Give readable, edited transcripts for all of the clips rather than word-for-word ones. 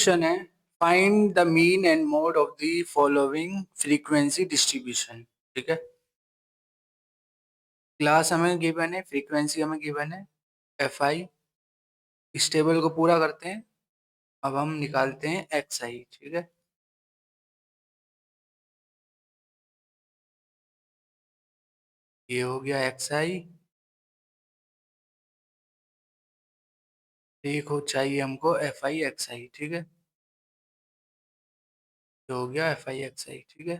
Question है find the mean and mode of the following frequency distribution. ठीक है, class हमें गिवन है, फ्रीक्वेंसी हमें गिवन है एफ आई। इस टेबल को पूरा करते हैं। अब हम निकालते हैं एक्स आई। ठीक है, ये हो गया एक्स आई। एक हो चाहिए हमको एफ आई एक्स आई। ठीक है, ये हो गया एफ आई एक्स आई। ठीक है,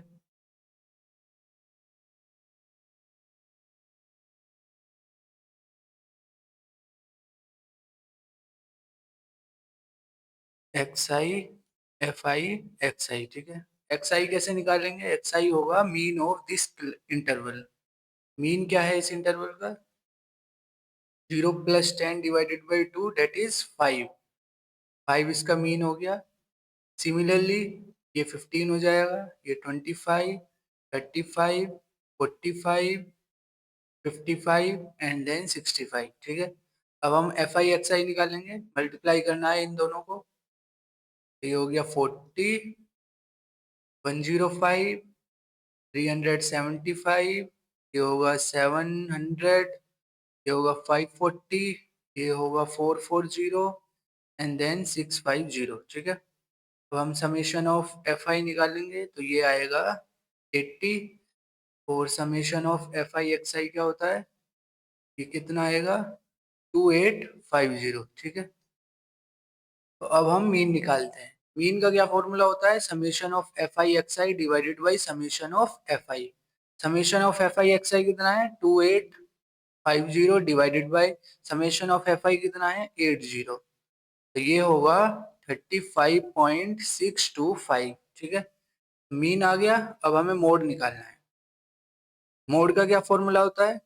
x i f i x i. ठीक है, एक्स आई कैसे निकालेंगे? एक्स आई होगा mean of this interval. Mean क्या है इस इंटरवल का? 0 + 10 डिवाइडेड बाई 2 दैट इज 5। 5 इसका मीन हो गया। सिमिलरली ये 15 हो जाएगा, ये 25, 35, 45, 55 एंड देन 65। ठीक है, अब हम एफ आई एक्स आई निकालेंगे। मल्टीप्लाई करना है इन दोनों को। ये हो गया 40, 105, 375, ये होगा 700, ये होगा 540, ये होगा 440 एंड देन 650। ठीक है, तो हम समेशन ऑफ एफ आई निकालेंगे तो ये आएगा 80। और summation of f i x i क्या होता है? ये कितना आएगा? 2850। ठीक है, तो अब हम मीन निकालते हैं। मीन का क्या फॉर्मूला होता है? Summation of f i x i divided by summation of f i. Summation of f i x i कितना है? 2850 divided by summation of f i कितना है? 80। तो ये होगा 35.625। ठीक है, मीन आ गया। अब हमें मोड निकालना है। मोड का क्या फॉर्मूला होता है?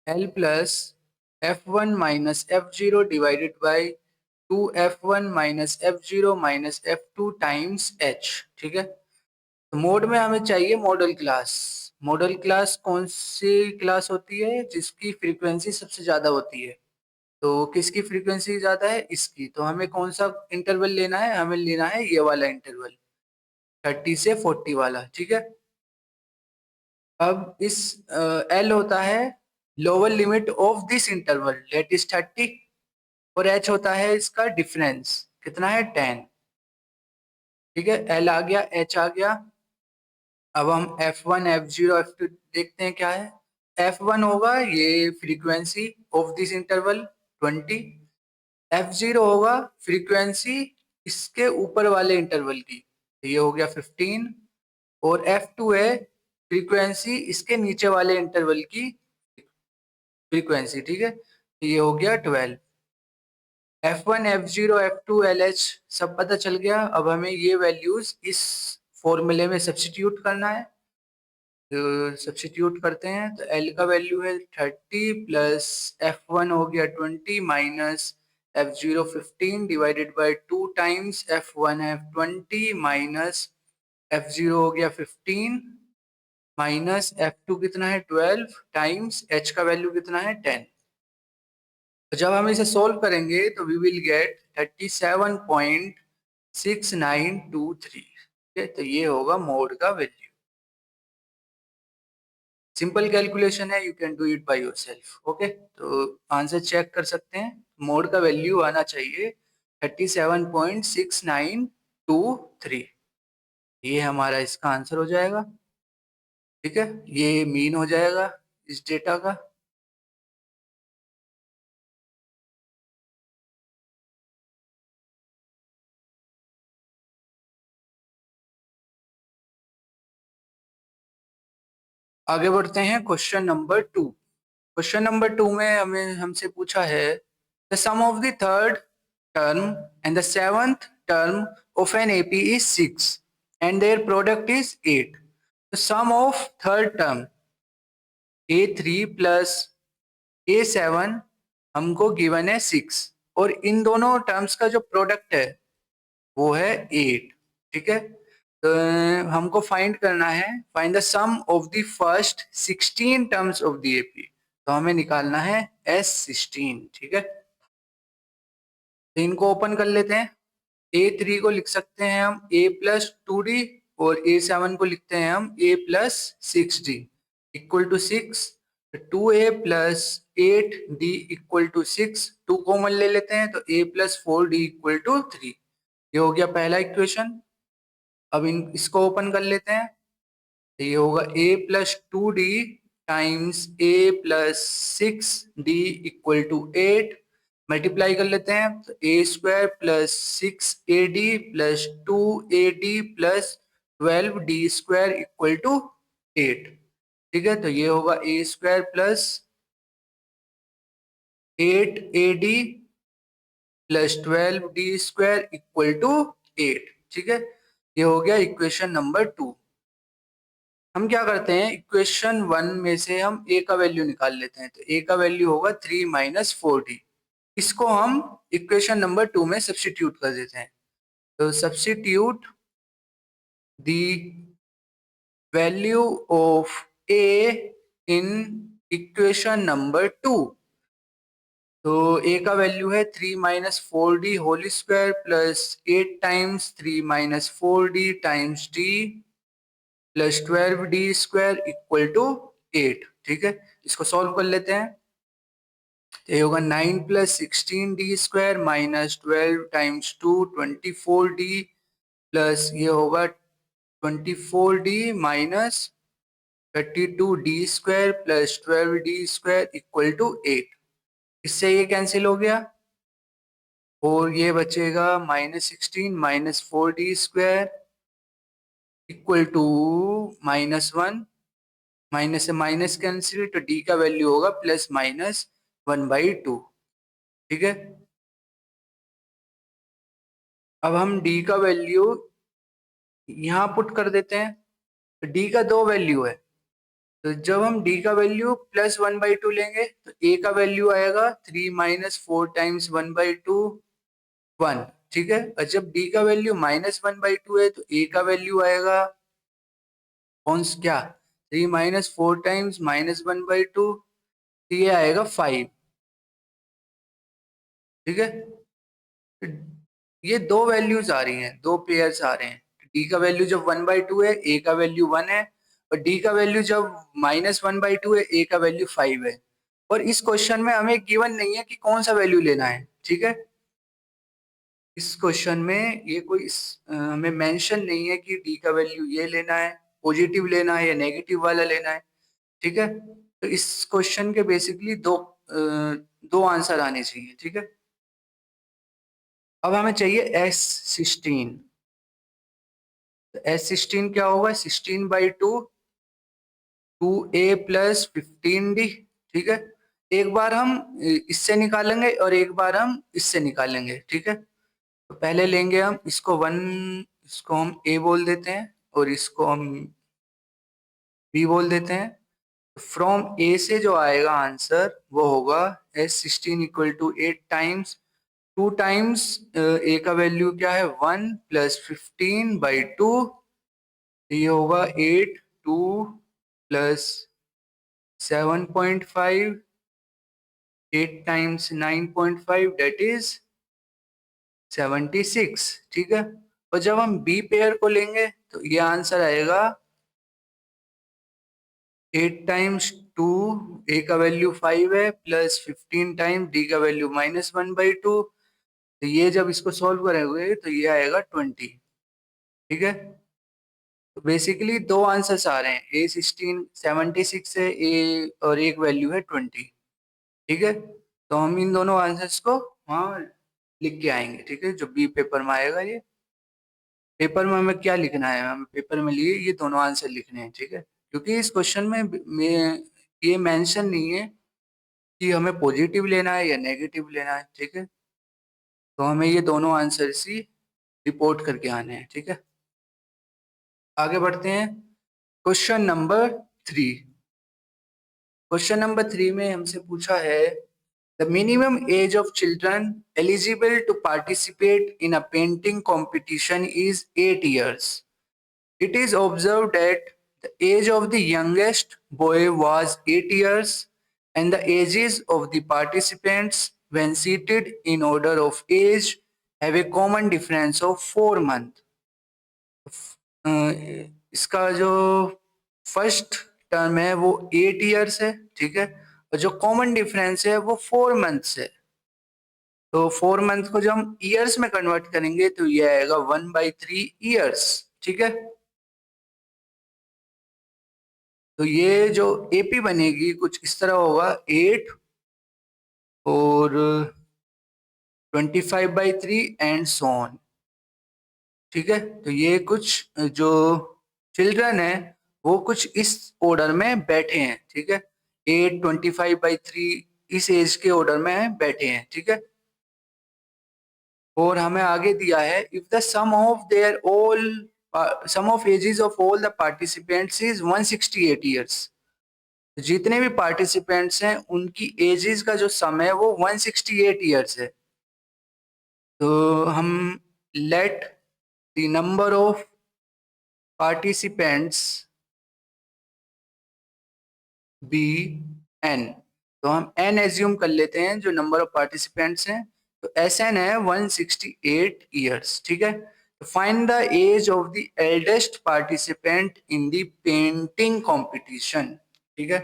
L plus F one minus F zero divided by 2f1 minus F zero minus F two times H. ठीक है, तो मोड में हमें चाहिए मॉडल क्लास। मॉडल क्लास कौन सी क्लास होती है? जिसकी फ्रीक्वेंसी सबसे ज्यादा होती है। तो किसकी फ्रीक्वेंसी ज्यादा है? इसकी। तो हमें कौन सा इंटरवल लेना है? हमें लेना है ये वाला इंटरवल, 30 से 40 वाला। ठीक है, अब इस एल होता है lower limit of this interval that is 30, और एच होता है इसका डिफरेंस, कितना है? 10। ठीक है, एल आ गया, एच आ गया। अब हम F1 F0 F2 देखते हैं क्या है। F1 होगा ये frequency of this interval 20। F0 होगा फ्रीक्वेंसी इसके ऊपर वाले इंटरवल की, तो ये हो गया 15। और F2 है फ्रीक्वेंसी इसके नीचे वाले इंटरवल की फ्रीक्वेंसी। ठीक है, तो ये हो गया 12। F1 F0 F2 LH सब पता चल गया। अब हमें ये वैल्यूज इस फॉर्मूले में सब्स्टिट्यूट करना है। तो सब्स्टिट्यूट करते हैं तो L का वैल्यू है 30 प्लस F1 हो गया 20 minus F0 15 divided by 2 times F1 है 20 माइनस F0 हो गया 15 माइनस F2 कितना है 12 टाइम्स H का वैल्यू कितना है 10। तो जब हम इसे सोल्व करेंगे तो वी विल गेट 37.6923। ठीक है, तो ये होगा मोड का वैल्यू। सिंपल कैलकुलेशन है, you can do it by yourself. Okay, तो आंसर चेक कर सकते हैं। मोड का वैल्यू आना चाहिए 37.6923। ये हमारा इसका आंसर हो जाएगा। ठीक है, ये मीन हो जाएगा इस डेटा का। आगे बढ़ते हैं क्वेश्चन नंबर 2। क्वेश्चन नंबर 2 में हमें हमसे पूछा है the sum of the third term and the seventh term of an AP is 6 and their product is 8. The sum of third term A3 plus A7 हमको गिवन है 6, और इन दोनों terms का जो प्रोडक्ट है वो है 8। ठीक है, तो हमको फाइंड करना है, find the sum of the first 16 terms of the AP. तो हमें निकालना है S16। ठीक है, तो इनको ओपन कर लेते हैं। A3 को लिख सकते हैं हम A+2D और A7 को लिखते हैं हम A+6D equal to 6। 2A+8D equal to 6, 2 common ले लेते हैं तो A+4D इक्वल टू 3। ये हो गया पहला इक्वेशन। अब इसको ओपन कर लेते हैं तो ये होगा A+2D times A+6D equal to 8। Multiply कर लेते हैं तो A² + 6AD + 2AD + 12D² equal to 8। ठीक है, तो ये होगा A² + 8AD + 12D² equal to 8। ठीक है, ये हो गया इक्वेशन नंबर 2। हम क्या करते हैं, इक्वेशन 1 में से हम a का वैल्यू निकाल लेते हैं, तो a का वैल्यू होगा 3 - 4d। इसको हम इक्वेशन नंबर 2 में सब्स्टिट्यूट कर देते हैं। तो substitute the value of a in equation number 2। तो a का वैल्यू है 3 - 4d whole square plus 8 times 3 - 4d times d + 12D² equal to 8। ठीक है, इसको सॉल्व कर लेते हैं तो ये होगा 9 + 16D² - 12 टाइम्स 2 24D प्लस ये होगा 24D - 32D² plus 12D² equal to 8। इससे ये कैंसिल हो गया और ये बचेगा -16 - 4D² इक्वल टू -1। माइनस से माइनस कैंसिल तो डी का वैल्यू होगा +-1/2। ठीक है, अब हम डी का वैल्यू यहाँ पुट कर देते हैं। तो डी का 2 वैल्यू है, तो जब हम डी का वैल्यू +1/2 लेंगे तो ए का वैल्यू आएगा 3 - 4 टाइम्स 1/2 1। ठीक है, और जब डी का वैल्यू -1/2 है तो ए का वैल्यू आएगा कौन सा क्या 3 - 4 टाइम्स -1/2, तो ये आएगा 5। ठीक है, ये दो वैल्यूज आ रही हैं, दो पेयर्स आ रहे हैं। डी का वैल्यू जब 1/2 है, ए का वैल्यू 1 है, और डी का वैल्यू जब -1/2 है, ए का वैल्यू 5 है। और इस क्वेश्चन में हमें गिवन नहीं है कि कौन सा वैल्यू लेना है। ठीक है, इस क्वेश्चन में ये कोई हमें मेंशन नहीं है कि डी का वैल्यू ये लेना है, पॉजिटिव लेना है या नेगेटिव वाला लेना है। ठीक है, तो इस क्वेश्चन के बेसिकली दो आंसर आने चाहिए। ठीक है, अब हमें चाहिए S16। तो S16 क्या होगा, 16/2 2a + 15d। ठीक है, एक बार हम इससे निकालेंगे और एक बार हम इससे निकालेंगे। ठीक है, तो पहले लेंगे हम इसको 1, इसको हम a बोल देते हैं और इसको हम b बोल देते हैं। फ्रॉम a से जो आएगा आंसर वो होगा S16 equal to 8 times 2 times a का वैल्यू क्या है 1 + 15/2, ये होगा 8 2 + 7.5 8 टाइम्स 9.5 दैट इज 76। ठीक है, और जब हम बी पेयर को लेंगे तो ये आंसर आएगा 8 टाइम्स 2 ए का वैल्यू 5 है प्लस 15 टाइम्स डी का वैल्यू -1/2, तो ये जब इसको सॉल्व करेंगे तो ये आएगा 20। ठीक है, तो बेसिकली दो आंसर्स आ रहे हैं, A16 76 है ए और एक वैल्यू है 20। ठीक है, तो हम इन दोनों आंसर्स को वहाँ लिख के आएंगे। ठीक है, जो बी पेपर में आएगा, ये पेपर में हमें क्या लिखना है, हमें पेपर में लिए ये दोनों आंसर लिखने हैं। ठीक है, क्योंकि इस क्वेश्चन में ये मेंशन नहीं है कि हमें पॉजिटिव लेना है या नेगेटिव लेना है। ठीक है, तो हमें ये दोनों आंसर ही रिपोर्ट करके आने हैं। ठीक है, आगे बढ़ते हैं। Question number 3। क्वेश्चन नंबर 3 में हमसे पूछा है the minimum age of children eligible to participate in a painting competition is 8 years. It is observed that the age of the youngest boy was 8 years and the ages of the participants when seated in order of age have a common difference of 4 month. इसका जो first term है वो 8 years है, ठीक है, और जो common difference है वो 4 मंथ्स है। तो 4 मंथ को जब हम ईयर्स में कन्वर्ट करेंगे तो ये आएगा 1/3 ईयर्स, ठीक है। तो ये जो एपी बनेगी कुछ इस तरह होगा, 8 और 25/3 एंड सो ऑन, ठीक है। तो ये कुछ जो चिल्ड्रन है वो कुछ इस ऑर्डर में बैठे हैं, ठीक है, 8, 25/3 इस एज के ऑर्डर में बैठे हैं, ठीक है। और हमें आगे दिया है if the sum of their all sum of ages of all the participants is 168 years. जितने भी पार्टिसिपेंट्स हैं उनकी एजेस का जो सम है वो 168 ईयर्स है। तो हम let the number of participants be n. तो हम एन एज्यूम कर लेते हैं जो नंबर ऑफ पार्टिसिपेंट्स हैं। तो एस एन है 168 ईयर्स, ठीक है। तो find the age of the eldest participant in the painting competition, ठीक है।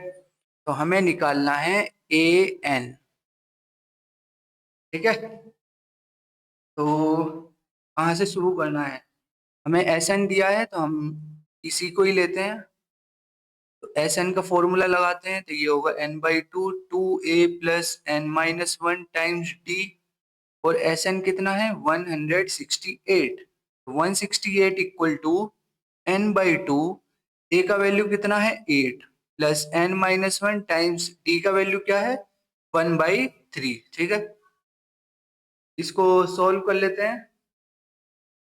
तो हमें निकालना है ए एन, ठीक है। तो कहाँ से शुरू करना है, हमें एस एन दिया है तो हम इसी को ही लेते हैं। तो एस एन का फॉर्मूला लगाते हैं तो ये होगा n/2 2a plus n-1 times D. और एस एन कितना है 168। 168 इक्वल टू n/2, ए का वैल्यू कितना है 8 प्लस n-1 टाइम्स डी का वैल्यू क्या है 1/3, ठीक है। इसको सॉल्व कर लेते हैं।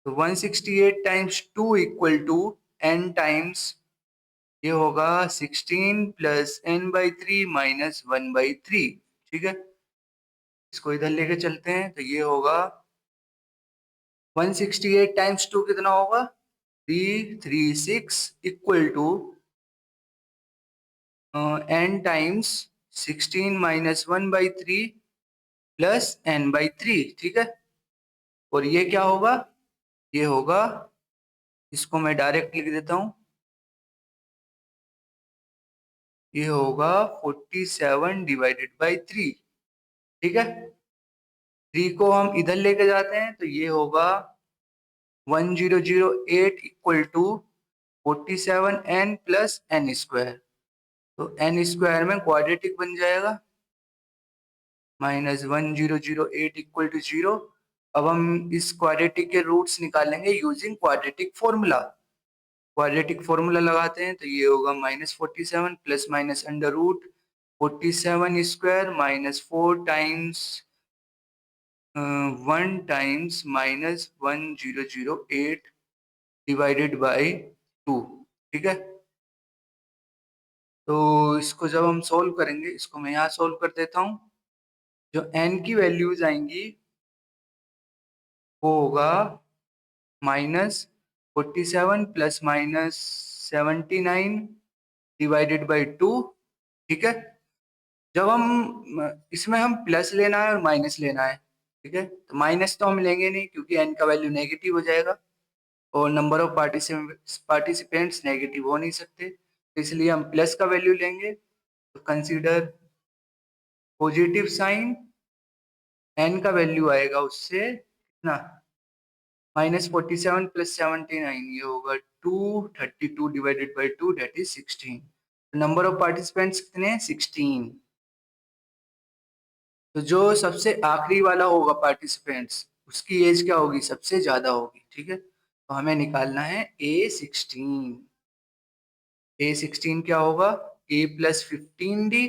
तो 168 times 2 equal to n times, ये होगा 16 प्लस n/3 माइनस 1/3, ठीक है। इसको इधर लेके चलते हैं तो ये होगा 168 टाइम्स 2 कितना होगा 336 equal to n times 16 minus 1/3 plus n/3, ठीक है। और ये क्या होगा, ये होगा, इसको मैं डायरेक्ट लिख देता हूँ, ये होगा 47/3, ठीक है। 3 को हम इधर लेके जाते हैं तो ये होगा 1008 equal to 47n plus n square. तो एन स्क्वायर में क्वाड्रेटिक बन जाएगा, -1008 इक्वल टू 0। अब हम इस क्वाड्रेटिक के रूट्स निकालेंगे using quadratic formula. Quadratic formula लगाते हैं तो ये होगा -47 plus minus under root 47 square minus 4 times 1 times -1008 divided by 2, ठीक है। तो इसको जब हम सोल्व करेंगे, इसको मैं यहाँ सोल्व कर देता हूँ। जो n की वैल्यूज आएंगी वो होगा -47 प्लस -79 डिवाइडेड बाई 2, ठीक है। जब हम इसमें हम प्लस लेना है और माइनस लेना है, ठीक है। तो माइनस तो हम लेंगे नहीं क्योंकि n का वैल्यू नेगेटिव हो जाएगा और नंबर ऑफ पार्टिसिपेंट्स नेगेटिव हो नहीं सकते, तो इसलिए हम प्लस का वैल्यू लेंगे। तो कंसीडर पॉजिटिव साइन, n का वैल्यू आएगा उससे कितना -47 प्लस 79, ये होगा 232 divided by 2 that is 16। Number of participants कितने हैं 16। तो जो सबसे आखिरी वाला होगा पार्टिसिपेंट्स उसकी एज क्या होगी सबसे ज्यादा होगी, ठीक है। तो हमें निकालना है A16। A16 क्या होगा a plus 15d,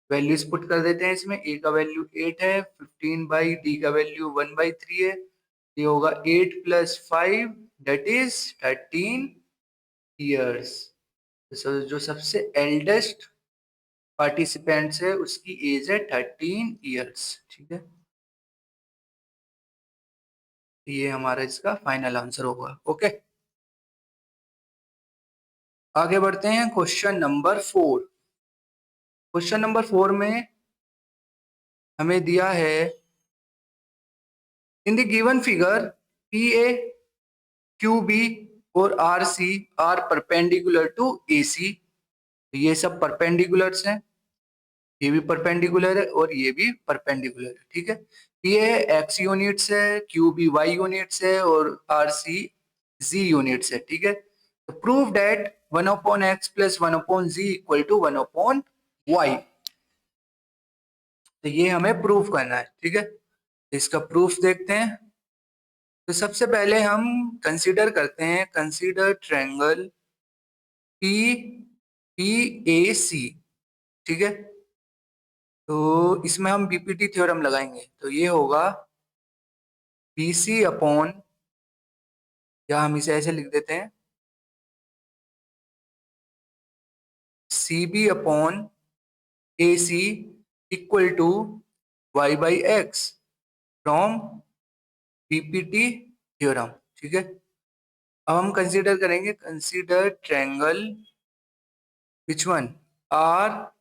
values put कर देते हैं इसमें। a का वैल्यू 8 है, 15/d का वैल्यू 1/3 है, ये होगा 8 प्लस 5 दैट इज 13 ईयर्स। जो सबसे एल्डेस्ट पार्टिसिपेंट्स है उसकी एज है 13 ईयर्स, ठीक है। ये हमारा इसका फाइनल आंसर होगा, ओके। आगे बढ़ते हैं क्वेश्चन नंबर 4। क्वेश्चन नंबर 4 में हमें दिया है in the given figure PA, QB और RC are perpendicular to AC। ये सब परपेंडिकुलर्स हैं, ये भी परपेंडिकुलर है और ये भी परपेंडिकुलर है, ठीक है। ये एक्स यूनिट्स है, QB Y यूनिट्स है और RC Z यूनिट्स है, ठीक है। तो prove that 1/x plus 1/z equal to 1/y। तो ये हमें प्रूफ करना है, ठीक है। इसका प्रूफ देखते हैं। तो सबसे पहले हम कंसीडर करते हैं, कंसीडर ट्रायंगल PAC, ठीक है। तो इसमें हम बीपीटी थ्योरम लगाएंगे, तो ये होगा BC अपॉन, या हम इसे ऐसे लिख देते हैं, CB upon AC equal to y/x from BPT theorem, ठीक है। अब हम कंसीडर करेंगे, consider triangle which one, RCA,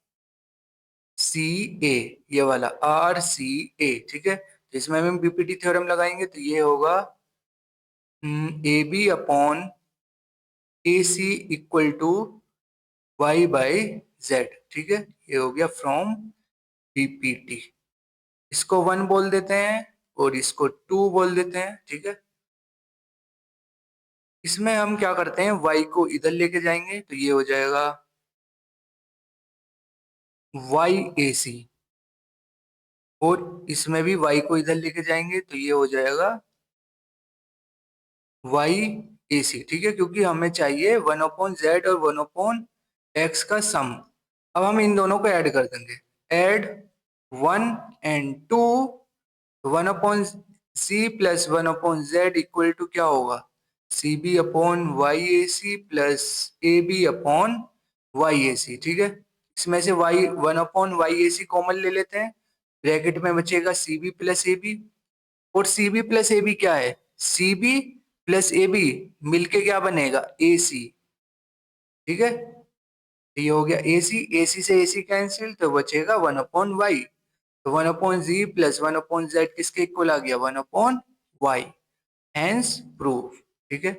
ये वाला RCA, ठीक है। तो इसमें हम बीपीटी थ्योरम लगाएंगे, तो ये होगा AB upon AC equal to y/z, ठीक है। ये हो गया फ्रॉम बीपीटी। इसको 1 बोल देते हैं और इसको 2 बोल देते हैं, ठीक है। इसमें हम क्या करते हैं, y को इधर लेके जाएंगे, तो ये हो जाएगा YAC, और इसमें भी y को इधर लेके जाएंगे, तो ये हो जाएगा YAC, ठीक है। क्योंकि हमें चाहिए 1/z और 1/x का सम। अब हम इन दोनों को ऐड कर देंगे, add 1 and 2, 1/c plus 1/z equal to क्या होगा, CB upon YAC plus AB upon YAC, ठीक है। इसमें से 1/YAC कॉमन ले लेते हैं, ब्रैकेट में बचेगा CB प्लस AB, और CB प्लस AB क्या है, CB प्लस AB मिलके क्या बनेगा, AC, ठीक है। ये हो गया AC, AC से AC कैंसिल, तो बचेगा 1/y। तो 1/z प्लस 1/z किसके इक्वल आ गया, 1/y, हेंस प्रूफ, ठीक है।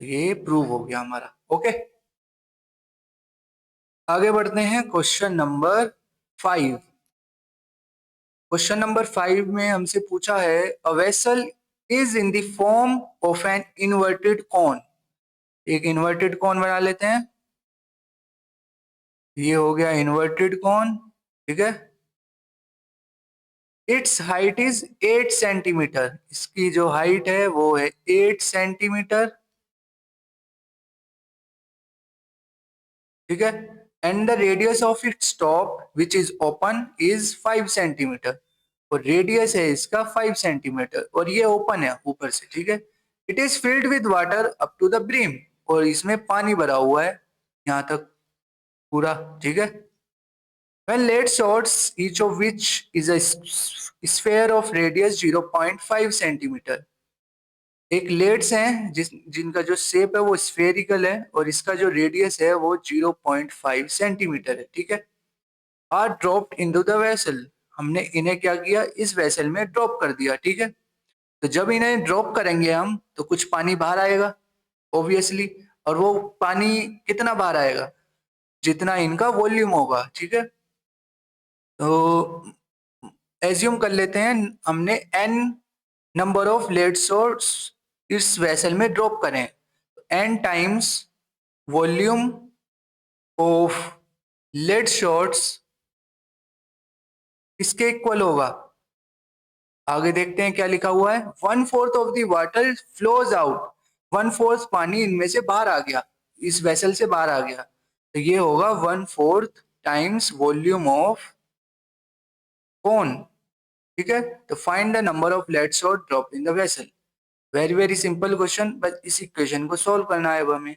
ये प्रूव हो गया हमारा, ओके। आगे बढ़ते हैं क्वेश्चन नंबर 5। क्वेश्चन नंबर 5 में हमसे पूछा है, a vessel is in the form of an inverted cone. एक इन्वर्टेड कॉन बना लेते हैं, ये हो गया इन्वर्टेड कॉन, ठीक है। इट्स हाइट इज 8 सेंटीमीटर, इसकी जो हाइट है वो है 8 सेंटीमीटर, ठीक है। And the radius of its top which is open is 5 centimetre, और रेडियस है इसका 5 सेंटीमीटर, और ये ओपन है ऊपर से, ठीक है। It is filled with water up to the brim, और इसमें पानी भरा हुआ है यहाँ तक पूरा, ठीक है। When lead shots, each of which is a sphere of radius 0.5 centimetre, एक लेड्स हैं जिनका जो शेप है वो स्फेरिकल है, और इसका जो रेडियस है वो 0.5 सेंटीमीटर है, ठीक है। Are dropped into the vessel, हमने इन्हें क्या किया, इस वेसल में ड्रॉप कर दिया, ठीक है। तो जब इन्हें ड्रॉप करेंगे हम, तो कुछ पानी बाहर आएगा ऑब्वियसली, और वो पानी कितना बाहर आएगा, जितना इनका वॉल्यूम होगा, ठीक है। तो एज्यूम कर लेते हैं हमने n number of lead shots इस वेसल में ड्रॉप करें, n times volume of lead shots इसके इक्वल होगा। आगे देखते हैं क्या लिखा हुआ है, 1/4 of the water flows out, 1/4 पानी इनमें से बाहर आ गया, इस वेसल से बाहर आ गया, तो ये होगा 1/4 टाइम्स वॉल्यूम ऑफ कौन, ठीक है। तो find the number of lead shot drop in the vessel. Very very simple question, बस इस इक्वेशन को सॉल्व करना है अब हमें।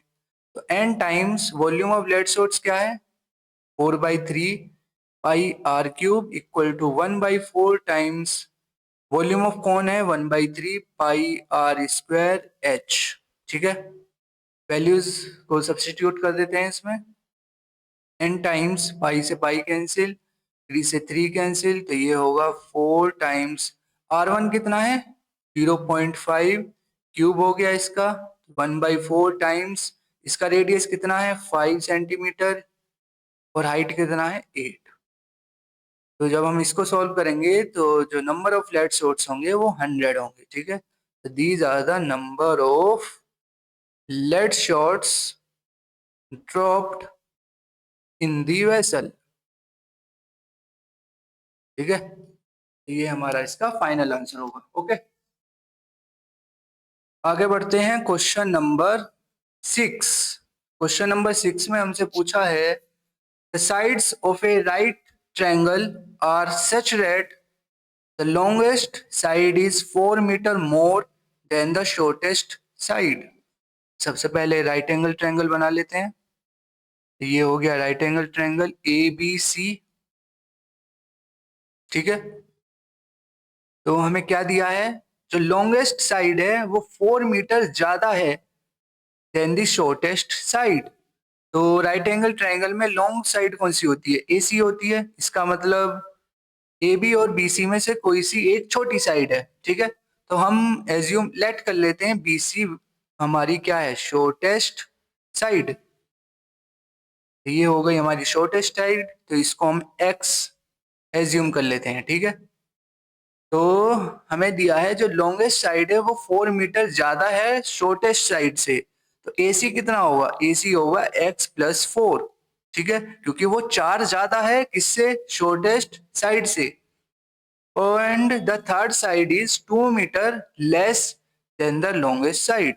तो n times volume of lead shots क्या है, 4/3 pi r cube equal to 1/4 times volume of कौन है 1/3 पाई r स्क्वायर h, ठीक है। वैल्यूज को सब्स्टिट्यूट कर देते हैं इसमें, n टाइम्स पाई से पाई कैंसिल, 3 से 3 कैंसिल, तो ये होगा 4 टाइम्स r1 कितना है 0.5 क्यूब हो गया इसका, 1/4 टाइम्स इसका रेडियस कितना है 5 सेंटीमीटर और हाइट कितना है 8। तो जब हम इसको सॉल्व करेंगे तो जो नंबर ऑफ लेड शॉट्स होंगे वो 100 होंगे, ठीक है। तो these are the number of lead shots dropped in the vessel, ठीक है। ये हमारा इसका फाइनल आंसर होगा। ओके, आगे बढ़ते हैं क्वेश्चन नंबर 6। क्वेश्चन नंबर 6 में हमसे पूछा है the sides of a right triangle are such that the longest side is 4 metre more than the shortest side. सबसे पहले राइट एंगल ट्रायंगल बना लेते हैं। ये हो गया right angle triangle A B C, ठीक है। तो हमें क्या दिया है, जो लॉन्गेस्ट साइड है वो 4 मीटर ज्यादा है देन द शॉर्टेस्ट साइड। तो राइट एंगल ट्रायंगल में लॉन्ग साइड कौन सी होती है, एसी होती है। इसका मतलब ए बी और बी सी में से कोई सी एक छोटी साइड है, ठीक है। तो हम एज्यूम लेट कर लेते हैं बी सी हमारी क्या है, शॉर्टेस्ट साइड। ये हो गई हमारी शॉर्टेस्ट साइड, तो इसको हम एक्स एज्यूम कर लेते हैं, ठीक है। तो हमें दिया है जो लॉन्गेस्ट साइड है वो 4 मीटर ज्यादा है शॉर्टेस्ट साइड से। तो एसी कितना होगा, एसी होगा एक्स प्लस 4, ठीक है, क्योंकि वो 4 ज्यादा है किससे, शॉर्टेस्ट साइड से। And the third side is 2 metre less than the longest side.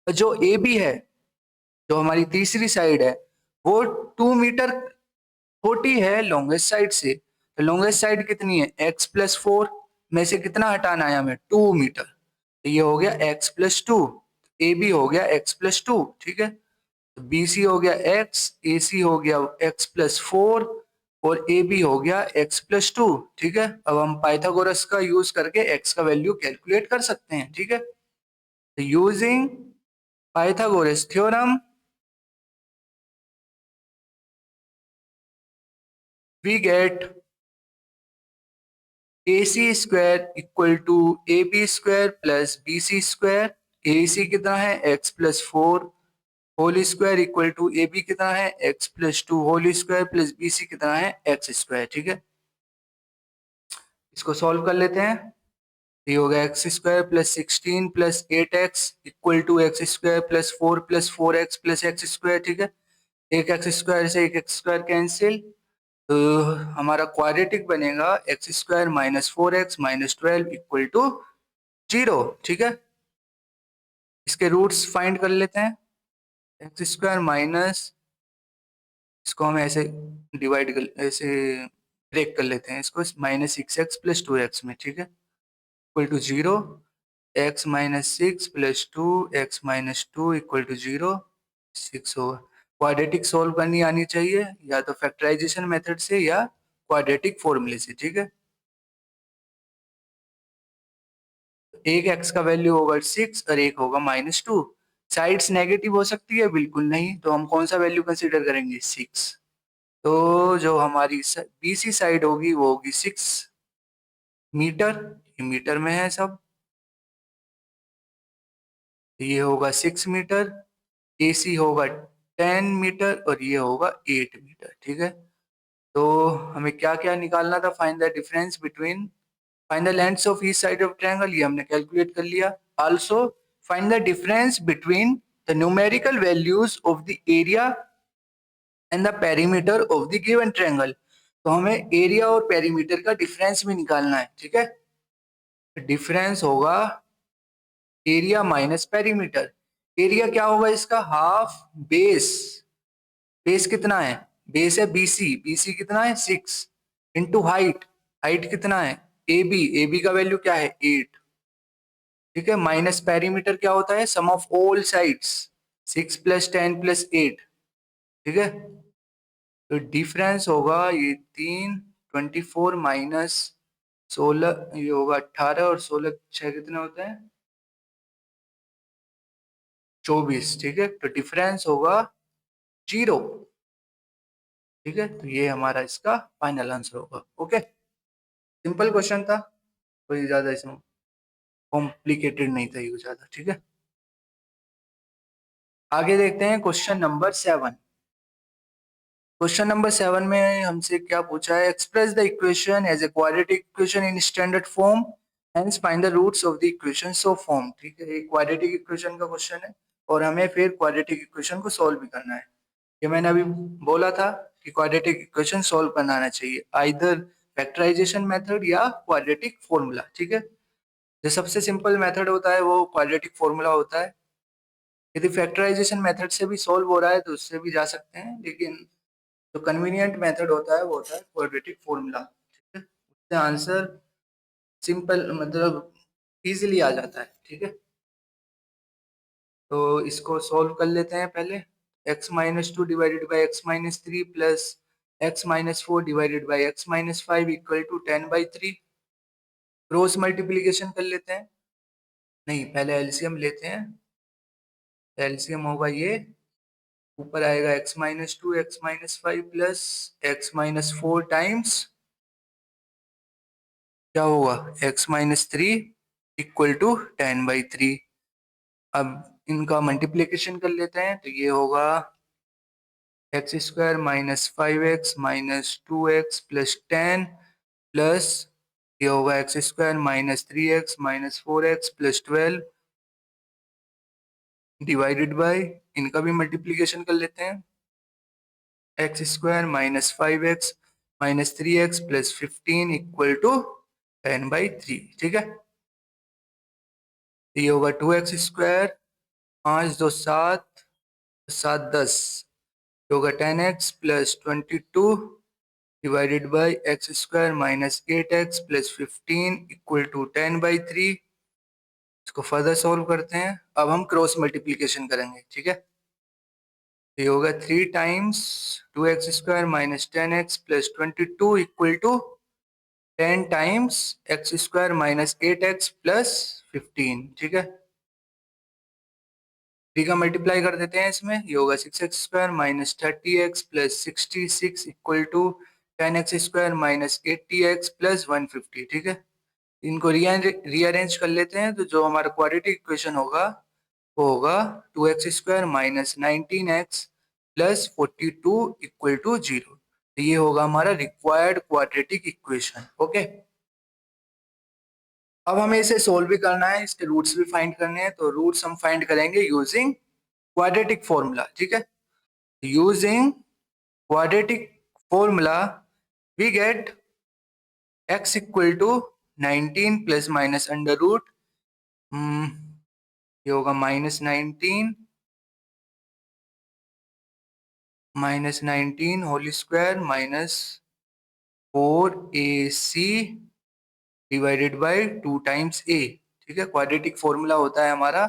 जो ए बी है, जो हमारी तीसरी साइड है, वो 2 मीटर छोटी है लॉन्गेस्ट साइड से। तो लॉन्गेस्ट साइड कितनी है, एक्स प्लस 4 में से कितना हटाना है हमें, 2 मीटर। तो ये हो गया एक्स प्लस 2, ए बी हो गया एक्स प्लस 2, ठीक है। तो बी सी हो गया एक्स, ए सी हो गया एक्स प्लस 4 और ए बी हो गया एक्स प्लस 2, ठीक है। अब हम पाइथागोरस का यूज करके एक्स का वैल्यू कैलकुलेट कर सकते हैं, ठीक है। तो using Pythagoras theorem we get AC square equal to A B square plus B C square. A C कितना है x plus 4 whole square equal to A B कितना है x plus 2 whole square plus B C कितना है x square, ठीक है। इसको solve कर लेते हैं। ये हो गया x square plus 16 plus 8x equal to x square plus 4 x plus x square, ठीक है। एक एक्स स्क्वायर से एक एक्स स्क्वायर कैंसिल, तो हमारा क्वाड्रेटिक बनेगा x square minus 4x minus 12 equal to 0, ठीक है। इसके रूट्स फाइंड कर लेते हैं। एक्स स्क्वायर माइनस, इसको हम ऐसे डिवाइड कर, ऐसे ब्रेक कर लेते हैं इसको, -6x प्लस 2x में, ठीक है, equal to 0। X minus 6 plus 2x minus 2 equal to 0, 6 होगा। क्वाड्रेटिक सोल्व करनी आनी चाहिए या तो फैक्टराइजेशन मेथड से या क्वाड्रेटिक फॉर्मूले से, ठीक है। एक एक्स का वैल्यू होगा 6 और एक होगा -2। साइड्स नेगेटिव हो सकती है, बिल्कुल नहीं, तो हम कौन सा वैल्यू कंसीडर करेंगे, 6। तो जो हमारी बीसी साइड होगी वो होगी 6 मीटर, ये मीटर में है सब। ये होगा 6 मीटर, एसी होगा 10 मीटर और ये होगा 8 मीटर, ठीक है। तो हमें क्या क्या निकालना था, find the difference between, find the lengths of each side of triangle, ये हमने कैलकुलेट कर लिया। Also find the difference between the numerical values of the area and the perimeter of the given triangle. तो हमें area और perimeter का difference भी निकालना है, ठीक है। डिफरेंस होगा एरिया माइनस पेरीमीटर। एरिया क्या होगा इसका, हाफ बेस, बेस कितना है, बेस है बीसी, बीसी कितना है 6 इंटू हाइट, हाइट कितना है ए बी का वैल्यू क्या है 8, ठीक है, माइनस पेरीमीटर क्या होता है, sum of all sides, 6 plus 10 plus 8, ठीक है। तो डिफरेंस होगा ये 3, 24 माइनस 16, ये होगा 18 और 16 6 कितने होते हैं 24, ठीक है। तो डिफरेंस होगा 0, ठीक है। तो ये हमारा इसका फाइनल आंसर होगा। ओके, सिंपल क्वेश्चन था, कोई ज्यादा इसमें कॉम्प्लिकेटेड नहीं था ये ज्यादा, ठीक है। आगे देखते हैं क्वेश्चन नंबर 7। क्वेश्चन नंबर 7 में हमसे क्या पूछा है, express the equation as a quadratic equation in standard form, hence find the roots of the equation so form. ठीक है, ये क्वाड्रेटिक इक्वेशन का क्वेश्चन है और हमें फिर क्वाड्रेटिक इक्वेशन को सॉल्व भी करना है। ये मैंने अभी बोला था कि क्वाड्रेटिक इक्वेशन सॉल्व करना आना चाहिए, आइदर फैक्टराइजेशन मेथड या क्वाड्रेटिक फॉर्मूला। ठीक है, जो सबसे सिंपल मेथड होता है वो क्वाड्रेटिक फॉर्मूला होता है। यदि फैक्टराइजेशन मेथड से भी सॉल्व हो रहा है तो उससे भी जा सकते हैं, लेकिन जो कन्वीनियंट मेथड होता है वो होता है क्वाड्रेटिक फॉर्मूला। ठीक है, उससे आंसर सिंपल मतलब इजीली आ जाता है। ठीक है, तो इसको सॉल्व कर लेते हैं पहले। x minus two divided by x minus three plus x minus four divided by x minus five equal to 10/3। Cross multiplication कर लेते हैं, नहीं पहले एलसीएम लेते हैं। एलसीएम होगा ये, ऊपर आएगा x minus two x minus five plus x minus four times क्या होगा x minus three equal to 10/3। अब इनका मल्टीप्लीकेशन कर लेते हैं तो ये होगा x square minus five x minus two x plus 10 plus ये होगा x square minus three x minus four x plus 12 divided by, इनका भी मल्टीप्लीकेशन कर लेते हैं, x square minus five x minus three x plus 15 equal to 10/3। ठीक है, ये होगा टू एक्स स्क्वायर, पाँच दो सात, सात दस, ये होगा 10x plus 22 divided by x square minus 8x plus 15 equal to 10/3। इसको फर्दर सॉल्व करते हैं, अब हम क्रॉस मल्टीप्लीकेशन करेंगे। ठीक है, ये होगा three times two x square minus 10x plus 22 equal to 10 times x square minus 8x plus 15। ठीक है, थ्री का मल्टीप्लाई कर देते हैं इसमें, ये होगा six x square minus 30x plus 66 equal to 10x square minus 80x plus 150। ठीक है, इनको रीअरेंज कर लेते हैं तो जो हमारा क्वाड्रेटिक इक्वेशन होगा वो होगा two x square minus 19x plus 42 equal to 0। तो ये होगा हमारा रिक्वायर्ड क्वाड्रेटिक इक्वेशन। ओके, अब हमें इसे सोल्व भी करना है, इसके रूट्स भी फाइंड करने हैं, तो रूट्स हम फाइंड करेंगे यूजिंग क्वाड्रेटिक फॉर्मूला। ठीक है, using quadratic formula we get x equal to 19 plus minus under root, ये होगा minus nineteen whole square minus 4ac divided by two times a। ठीक है, क्वाड्रेटिक फॉर्मूला होता है हमारा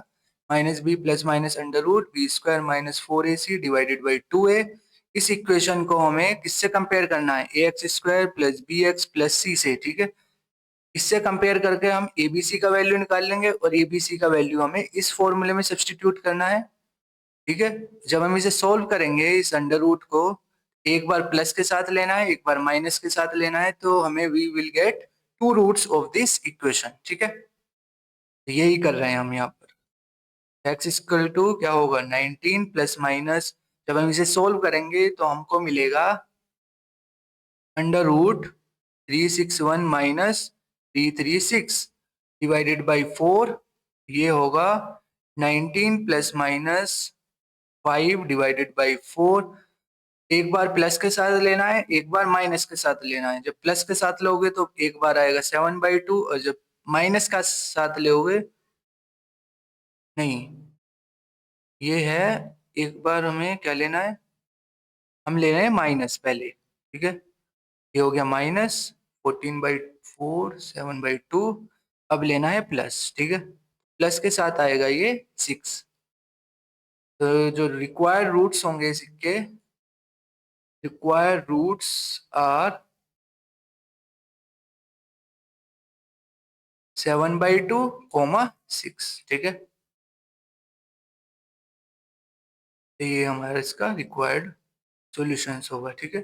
minus b plus minus under root b square minus 4ac divided by 2a। इस equation को हमें किससे कंपेयर करना है, a x square plus b x plus c से। ठीक है, इससे कंपेयर करके हम एबीसी का वैल्यू निकाल लेंगे और एबीसी का वैल्यू हमें इस फॉर्मूले में सब्स्टिट्यूट करना है। ठीक है, जब हम इसे सोल्व करेंगे इस अंडर रूट को, एक बार प्लस के साथ लेना है एक बार माइनस के साथ लेना है, तो हमें we will get two roots of this equation. ठीक है, तो यही कर रहे हैं हम यहाँ पर। एक्स इक्वल टू क्या होगा 19 प्लस माइनस, जब हम इसे सोल्व करेंगे तो हमको मिलेगा under root 361 minus 336 divided by 4, ये होगा 19 प्लस माइनस 5 डिवाइडेड बाई 4। एक बार प्लस के साथ लेना है एक बार माइनस के साथ लेना है, जब प्लस के साथ लोगे तो एक बार आएगा 7/2 और जब माइनस का साथ लोगे, नहीं ये है, एक बार हमें क्या लेना है, हम ले रहे हैं माइनस पहले। ठीक है, ये हो गया माइनस 14/4 7/2, अब लेना है प्लस। ठीक है, प्लस के साथ आएगा ये 6, तो जो रिक्वायर्ड रूट्स होंगे इसके, रिक्वायर्ड रूट्स आर 7/2 6। ठीक है, तो ये हमारा इसका रिक्वायर्ड सॉल्यूशंस होगा। ठीक है,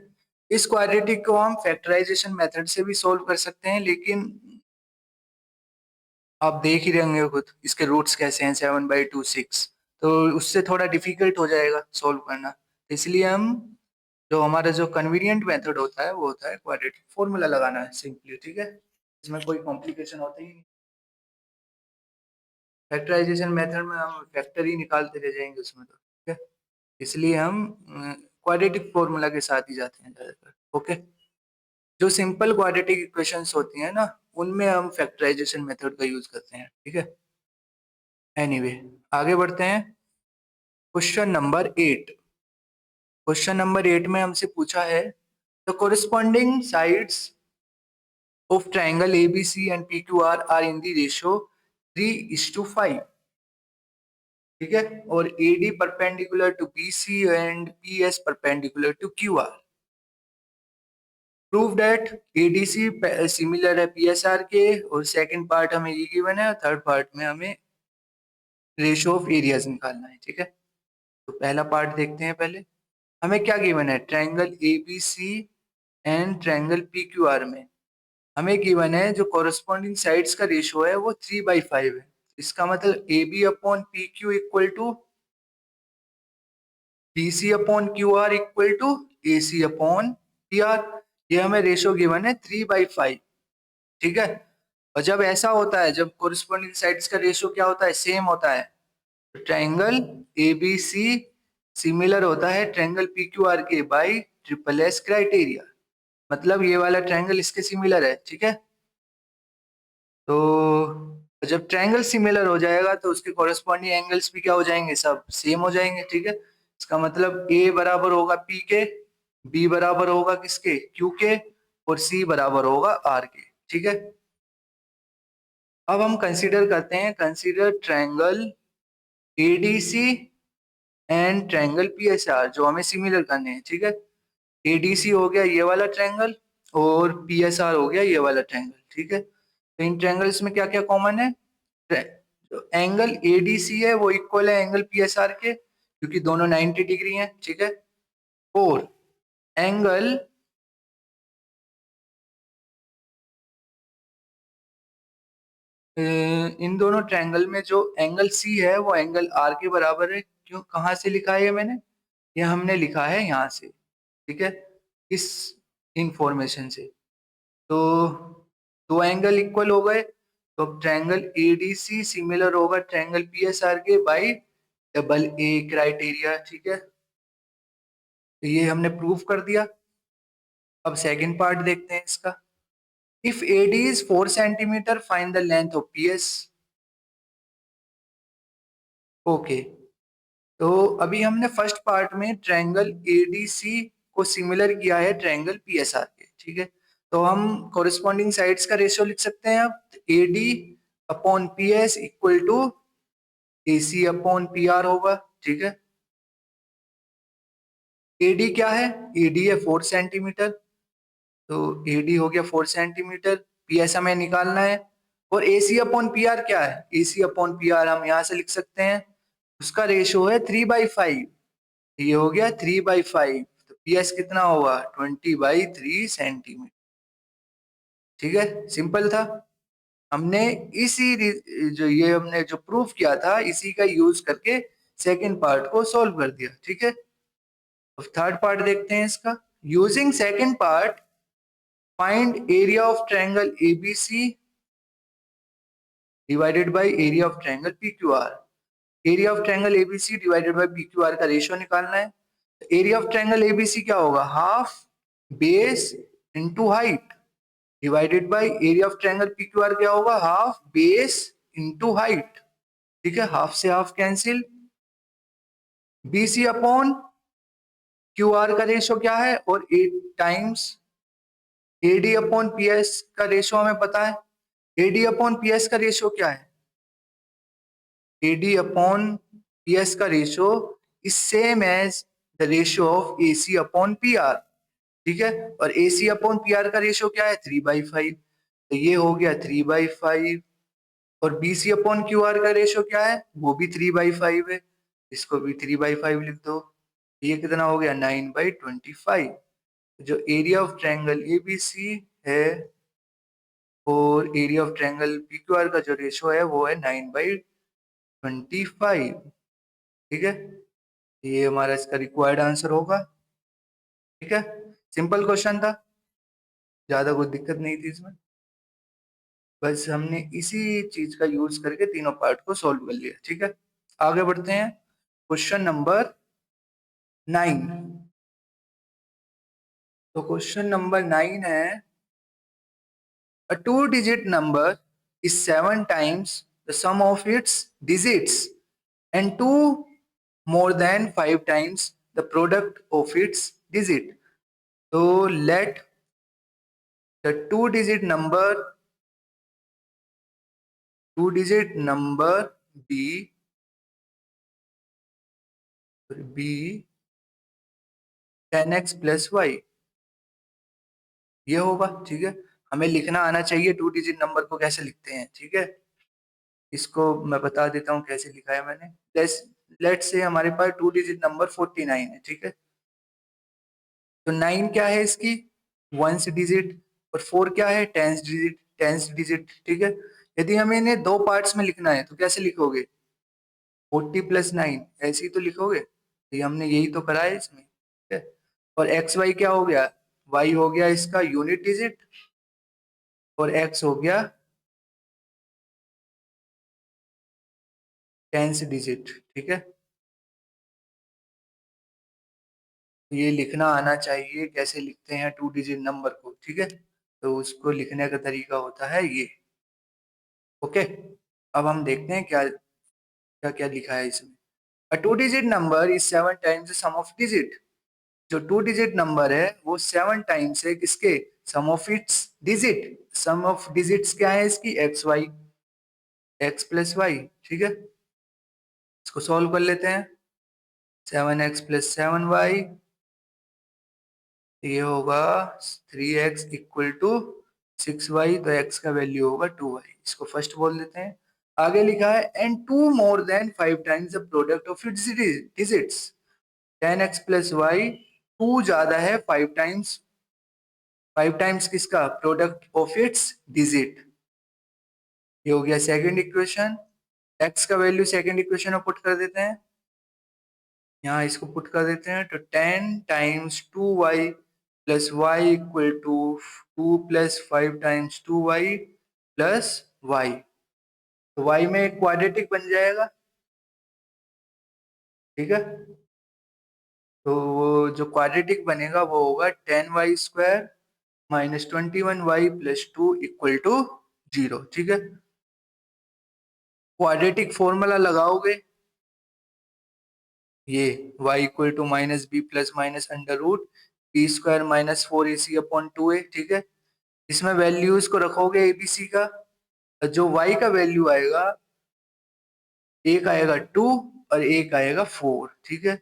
इस क्वाड्रेटिक को हम फैक्टराइजेशन मेथड से भी सॉल्व कर सकते हैं, लेकिन आप देख ही रहे होंगे खुद इसके रूट्स कैसे हैं, 7/2 6, तो उससे थोड़ा डिफिकल्ट हो जाएगा सॉल्व करना। इसलिए हम जो हमारा जो कन्वीनियंट मेथड होता है वो होता है क्वाड्रेटिक फॉर्मूला लगाना है सिंपली, ठीक है, इसमें कोई कॉम्प्लिकेशन होता ही नहीं। फैक्टराइजेशन मेथड में हम फैक्टर ही निकालते रह जाएंगे उसमें, तो ठीक है, इसलिए हम क्वाड्रेटिक फॉर्मूला के साथ ही जाते हैं ज़्यादातर। ओके, जो सिंपल क्वाड्रेटिक इक्वेशंस होती हैं ना, उनमें हम फैक्टराइजेशन मेथड का यूज करते हैं, ठीक है। एनीवे, आगे बढ़ते हैं। Question number 8। क्वेश्चन नंबर 8 में हमसे पूछा है the corresponding sides of triangle ABC and PQR are in the ratio 3:5, ठीक है, और AD perpendicular to BC and PS perpendicular to QR। Prove that ADC similar है PSR के, और सेकंड पार्ट हमें ये गिवन है, थर्ड पार्ट में हमें रेशियो ऑफ एरियाज निकालना है, ठीक है। तो पहला पार्ट देखते हैं पहले। हमें क्या गिवन है, triangle ABC and triangle PQR में हमें गिवन है जो कॉरेस्पॉन्डिंग साइड्स का रेशियो है वो 3/5 है। इसका मतलब AB upon PQ equal to BC upon QR equal to AC upon PR। ये हमें रेशियो गिवन है 3/5, ठीक है। और जब ऐसा होता है, जब कॉरेस्पॉन्डिंग साइड्स का रेशियो क्या होता है, सेम होता है, तो ट्रायंगल ABC सिमिलर होता है ट्रायंगल PQR के बाय SSS क्राइटेरिया। मतलब ये वाला ट्रायंगल इसके सिमिलर है, ठीक है। तो जब ट्रायंगल सिमिलर हो जाएगा तो उसके कॉरेस्पॉन्डिंग एंगल्स भी क्या हो जाएंगे, सब सेम हो जाएंगे, ठीक है। इसका मतलब A बराबर होगा P के, B बराबर होगा किसके, Q के, और C बराबर होगा R के, ठीक है। अब हम कंसीडर करते हैं, consider triangle ADC and triangle PSR जो हमें सिमिलर करने हैं, ठीक है। ADC हो गया ये वाला ट्रायंगल, और PSR हो गया ये वाला ट्रायंगल, ठीक है। तो इन ट्रायंगल्स में क्या क्या कॉमन है, जो एंगल ADC है वो इक्वल है एंगल PSR के, क्योंकि दोनों 90 डिग्री हैं, ठीक है। और एंगल इन दोनों ट्रायंगल में जो एंगल C है वो एंगल R के बराबर है। क्यों, कहाँ से लिखा है ये मैंने, ये हमने लिखा है यहाँ से, ठीक है, इस इंफॉर्मेशन से। तो दो एंगल इक्वल हो गए, तो ट्रायंगल ADC सिमिलर होगा ट्रायंगल PSR के बाय AA क्राइटेरिया, ठीक है। तो ये हमने प्रूव कर दिया। अब सेकंड पार्ट देखते हैं इसका। If AD is 4 centimetre find the length of PS। Okay, तो अभी हमने फर्स्ट पार्ट में ट्रायंगल ADC को सिमिलर किया है ट्रायंगल PSR के, ठीक है। तो हम कॉरेस्पॉन्डिंग साइड्स का रेशियो लिख सकते हैं अब, AD upon PS equal to AC upon PR होगा, ठीक है। AD क्या है, AD है 4 सेंटीमीटर, तो AD हो गया 4 सेंटीमीटर, PS हमें निकालना है। और AC अपॉन PR क्या है, AC अपॉन PR हम यहाँ से लिख सकते हैं, उसका रेशियो है 3/5, ये हो गया 3/5, तो PS कितना होगा 20/3 सेंटीमीटर, ठीक है। सिंपल था। हमने जो ये हमने जो प्रूफ किया था इसी का यूज करके सेकंड पार्ट को सॉल्व कर दिया, ठीक है। अब थर्ड पार्ट देखते हैं इसका। Using second part find area of triangle ABC divided by area of triangle PQR। Area of triangle ABC divided by PQR का रेशियो निकालना है। एरिया ऑफ ट्रायंगल ABC क्या होगा, half base into height, divided by area of triangle PQR क्या होगा, half base into height, ठीक है। Half से half cancel. BC upon QR का रेशियो क्या है, और 8 टाइम्स AD अपॉन PS का रेशियो हमें पता है। AD अपॉन PS का रेशियो क्या है, AD अपॉन PS का ratio is same as the ratio of AC upon PR, ठीक है। और AC अपॉन PR का रेशियो क्या है, 3/5, तो ये हो गया 3/5। और BC अपॉन QR का रेशियो क्या है, वो भी 3/5 है, इसको भी 3/5 लिख दो। ये कितना हो गया, 9/25। जो एरिया ऑफ ट्रायंगल ABC है और एरिया ऑफ ट्रायंगल PQR का जो रेशो है वो है 9/25। ठीक है, ये हमारा इसका रिक्वायर्ड आंसर होगा। ठीक है, सिंपल क्वेश्चन था, ज्यादा कोई दिक्कत नहीं थी इसमें, बस हमने इसी चीज का यूज करके तीनों पार्ट को सॉल्व कर लिया। ठीक है, आगे बढ़ते हैं। Question number 9। तो क्वेश्चन नंबर 9 है, a two-digit number is 7 times the sum of its digits and two more than 5 times the product of its digit. So let the two-digit number be 10x plus y, ये होगा। ठीक है, हमें लिखना आना चाहिए to digit number को कैसे लिखते हैं। ठीक है, इसको मैं बता देता हूँ कैसे लिखा है मैंने। लेट्स से हमारे पास टू डिजिट नंबर 49 है। ठीक है, तो 9 क्या है इसकी वंस डिजिट, और 4 क्या है टेंस डिजिट। ठीक है, यदि हमें इन्हें दो पार्ट्स में लिखना है तो कैसे लिखोगे, 40+9 ऐसे ही तो लिखोगे। तो ये हमने यही तो करा है इसमें। ठीक है, और एक्स वाई क्या हो गया, वाई हो गया इसका यूनिट डिजिट और एक्स हो गया टेंस डिजिट। ठीक है, ये लिखना आना चाहिए कैसे लिखते हैं टू डिजिट नंबर को। ठीक है, तो उसको लिखने का तरीका होता है ये। ओके, अब हम देखते हैं क्या क्या क्या लिखा है इसमें। A two digit number is 7 times the sum of digit. जो टू डिजिट नंबर है वो 7 टाइम्स है किसके, sum of its digit. Sum of digits क्या है इसकी, एक्स प्लस वाई। ठीक है, इसको सॉल्व कर लेते हैं। 7x+7y, ये होगा 3x = 6y, तो x का वैल्यू होगा 2y। इसको फर्स्ट बोल देते हैं। आगे लिखा है and two more than 5 times the product of its digits. 10x+y, two ज्यादा है 5 टाइम्स, 5 टाइम्स किसका, प्रोडक्ट ऑफ इट्स डिजिट। ये हो गया सेकंड इक्वेशन। x का वैल्यू सेकंड इक्वेशन में पुट कर देते हैं, यहाँ इसको पुट कर देते हैं। तो 10 times 2y + y = 2 + 5 times 2y तो y में एक क्वाड्रेटिक बन जाएगा। ठीक है, तो वो जो क्वाड्रेटिक बनेगा वो होगा 10y² - 21y + 2 = 0। ठीक है, क्वाड्रेटिक फॉर्मूला लगाओगे, ये y = -b + -√b² - 4ac/2a। ठीक है, इसमें वैल्यूज को रखोगे एबीसी का, जो y का वैल्यू आएगा, एक आएगा 2 और एक आएगा 4। ठीक है,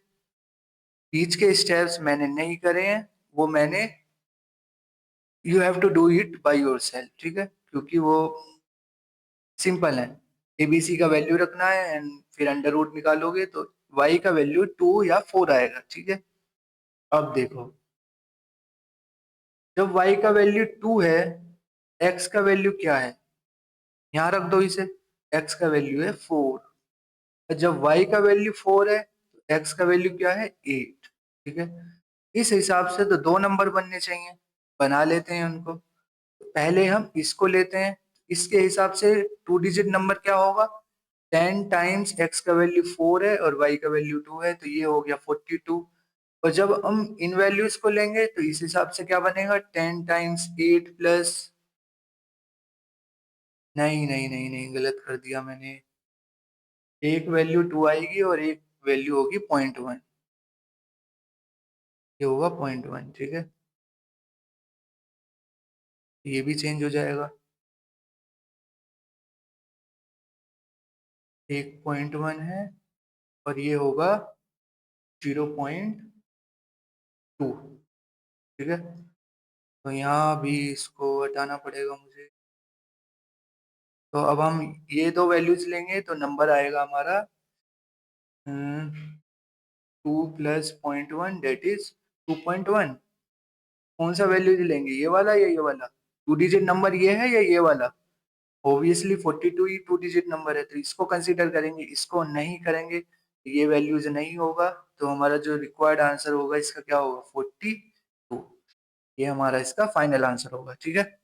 बीच के स्टेप्स मैंने नहीं करे हैं, वो मैंने, you have to do it by yourself. ठीक है, क्योंकि वो सिंपल है। एबीसी का वैल्यू रखना है एंड फिर अंडर रूट निकालोगे तो y का वैल्यू 2 या 4 आएगा। ठीक है, अब देखो, जब y का वैल्यू 2 है, x का वैल्यू क्या है, यहाँ रख दो इसे, x का वैल्यू है 4। जब y का वैल्यू 4 है तो x का वैल्यू क्या है 8। ठीक है, इस हिसाब से तो दो नंबर बनने चाहिए, बना लेते हैं उनको। पहले हम इसको लेते हैं, इसके हिसाब से टू डिजिट नंबर क्या होगा, 10 टाइम्स x का वैल्यू 4 है और y का वैल्यू 2 है, तो ये हो गया 42। और जब हम इन वैल्यूज को लेंगे तो इस हिसाब से क्या बनेगा, 10 टाइम्स 8 प्लस, नहीं नहीं नहीं नहीं, गलत कर दिया मैंने, एक वैल्यू 2 आएगी और एक वैल्यू होगी 0.1, ये होगा 0.1। ठीक है, ये भी चेंज हो जाएगा, एक 0.1 है और ये होगा 0.2। ठीक है, तो यहाँ भी इसको हटाना पड़ेगा मुझे। तो अब हम ये दो वैल्यूज लेंगे तो नंबर आएगा हमारा 2 + 0.1 दैट इज 2.1। कौन सा वैल्यूज लेंगे, ये वाला या ये वाला, टू डिजिट नंबर ये है या ये वाला? Obviously 42 he to digit number है, तो इसको कंसीडर करेंगे, इसको नहीं करेंगे, ये वैल्यूज नहीं होगा, तो हमारा जो रिक्वायर्ड आंसर होगा इसका क्या होगा? 42। ये हमारा इसका फाइनल आंसर होगा। ठीक है,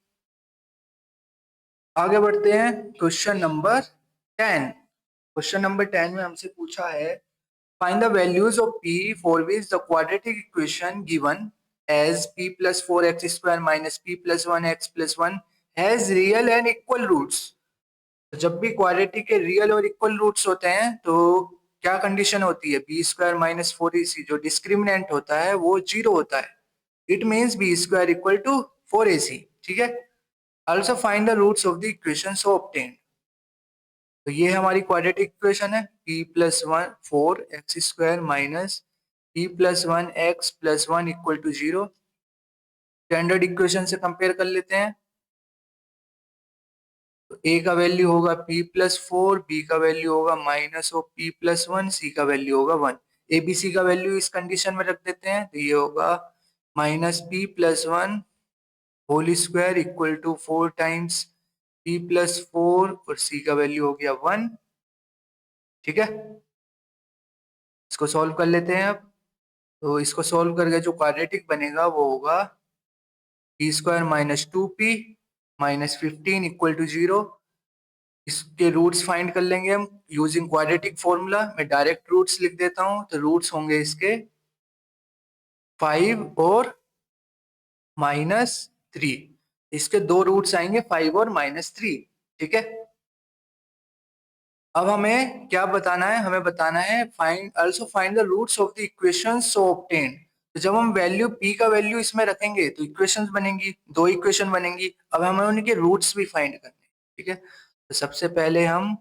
आगे बढ़ते हैं क्वेश्चन नंबर 10। क्वेश्चन नंबर 10 में हमसे पूछा है find the values of p for which the quadratic equation given as p plus 4x square minus p plus 1x plus 1 has real and equal roots। तो जब भी क्वाड्रेटिक के real और equal roots होते हैं तो क्या कंडीशन होती है? B square minus four a c, जो डिस्क्रिमिनेंट होता है वो जीरो होता है। It means b square equal to four a c. ठीक है, also find the roots of the equation so obtained. तो ये हमारी क्वाड्रेटिक इक्वेशन है, p plus one four x square minus p plus one x plus one equal to zero. Standard equation से compare कर लेते हैं। तो a का वैल्यू होगा p प्लस फोर, b का वैल्यू होगा minus of p plus one, c का वैल्यू होगा वन। ए बी सी का वैल्यू इस कंडीशन में रख देते हैं, तो ये होगा minus p plus one whole square equal to four times p plus four और c का वैल्यू हो गया वन। ठीक है, इसको सॉल्व कर लेते हैं अब। तो इसको सॉल्व करके जो क्वाड्रेटिक बनेगा वो होगा p square minus two p minus fifteen equal to zero. इसके रूट्स फाइंड कर लेंगे हम यूजिंग क्वाड्रेटिक फॉर्मूला। मैं डायरेक्ट रूट्स लिख देता हूं, तो रूट्स होंगे इसके 5 और माइनस थ्री। इसके दो रूट्स आएंगे 5 और माइनस थ्री। ठीक है, अब हमें क्या बताना है? हमें बताना है find also find the roots of the equations so obtained. तो जब हम वैल्यू p का वैल्यू इसमें रखेंगे तो इक्वेशंस बनेंगी, दो इक्वेशन बनेंगी। अब हमें उनके रूट्स भी फाइंड करने हैं। ठीक है, तो सबसे पहले हम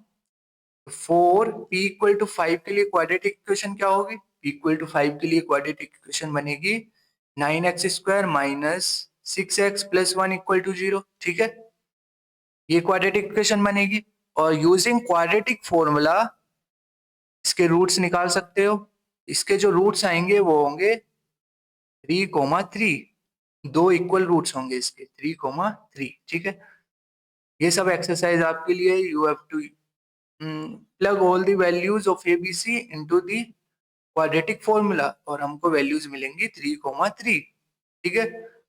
four p equal to five के लिए क्वाड्रेटिक इक्वेशन क्या होगी? p इक्वल टू फाइव के लिए क्वाड्रेटिक इक्वेशन बनेगी nine x square minus six x plus one equal to zero. ठीक है, ये क्वाड्रेटिक इक्वेशन बनेगी और यूजिंग क्वाड्रेटिक फॉर्मूला इसके रूट्स निकाल सकते हो। इसके जो रूट्स आएंगे वो होंगे थ्री कोमा थ्री। दो इक्वल रूट्स होंगे इसके, थ्री कोमा थ्री। ठीक है, ये सब एक्सरसाइज आपके लिए। You have to plug all the values of A B C into the quadratic formula और हमको वैल्यूज मिलेंगी थ्री कोमा थ्री। ठीक है,